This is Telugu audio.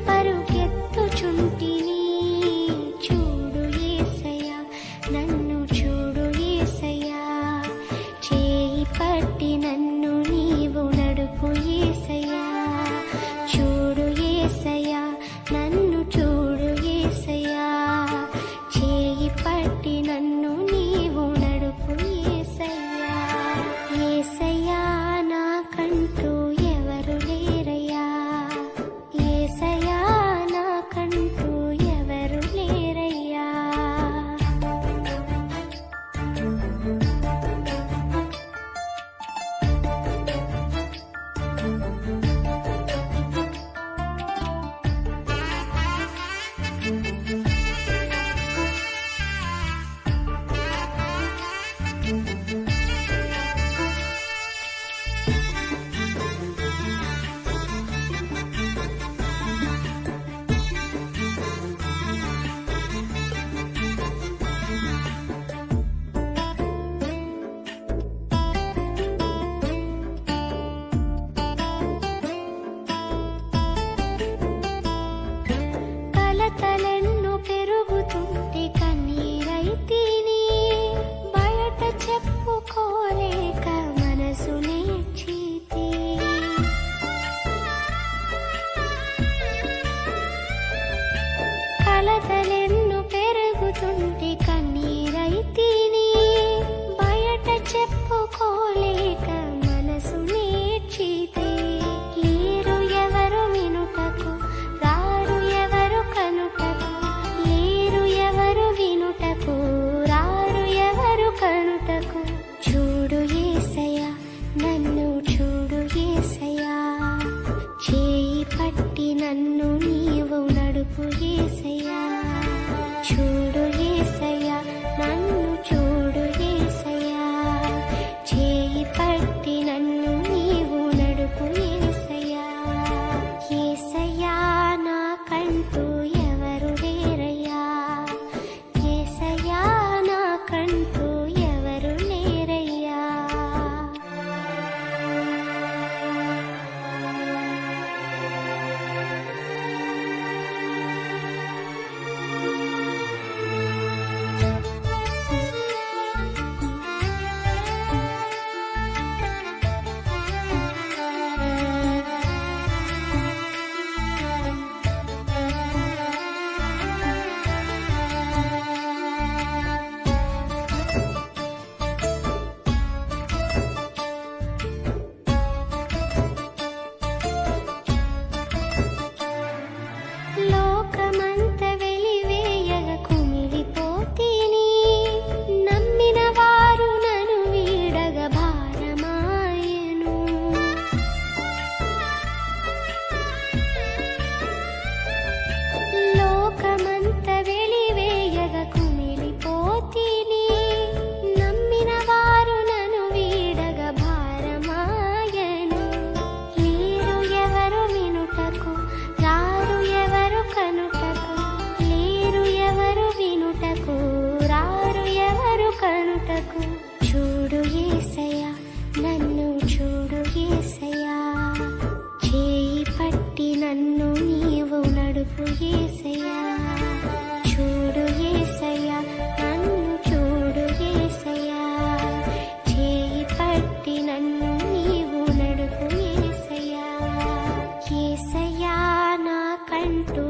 పరుగెత్తుచుంటిని. చూడు యేసయ్యా, నన్ను చూడు యేసయ్యా, చేయి పట్టి నన్ను నీవు నడుపు యేసయ్యా. చూడు యేసయ్యా, నన్ను చూడు యేసయ్యా, చేయి పట్టి నన్ను నీవు నడుపు యేసయ్యా. యేసయ్యా, నాకంటూ ఎవరు లేరయ్యా, యేసయ్యా, నాకంటూ ఎవరు లేరయ్యా. కలతలెన్నో పెరుగుతుంటే కన్నీరైతిని, బయట చెప్పుకోలేక మనసు నేర్చితి. కలతలెన్నో పెరుగుతుంటే కన్నీరైతిని, బయట చెప్పుకోలేక మనసు నేర్చితి. లేరు ఎవరు వినుటకు, రారు ఎవరు కనుటకు, లేరు ఎవరు వినుటకు, రారు ఎవరు కనుటకు. చూడు యేసయ్యా, నన్ను చూడు యేసయ్యా, చేయి పట్టి నన్ను నీవు నడుపు యేసయ్యా. చూడు యేసయ్యా, నన్ను చూడు యేసయ్యా, చేయి పట్టి నన్ను నీవు నడుపు యేసయ్యా. యేసయ్యా, నాకంటూ ఎవరు లేరయ్యా, యేసయ్యా, నాకంటూ ఎవరు లేరయ్యా. లోకమంత వెలివేయగ కుమిలిపోతిని, నమ్మిన వారు నన్ను వీడగ భారమాయెను. లోకమంత వెలివేయగ కుమిలిపోతిని, నమ్మిన వారు నన్ను వీడగ భారమాయెను. లేరు ఎవరు వినుటకు, రారు ఎవరు కనుటకు, లేరు ఎవరు వినుటకు, రారు ఎవరు కనుటకు. చూడు యేసయ్యా, నన్ను చూడు యేసయ్యా, చేయి పట్టి నన్ను నీవు నడుపు యేసయ్యా. చూడు యేసయ్యా, నన్ను చూడు యేసయ్యా, చేయి పట్టి నన్ను నీవు నడుపు యేసయ్యా. యేసయ్యా, నాకంటూ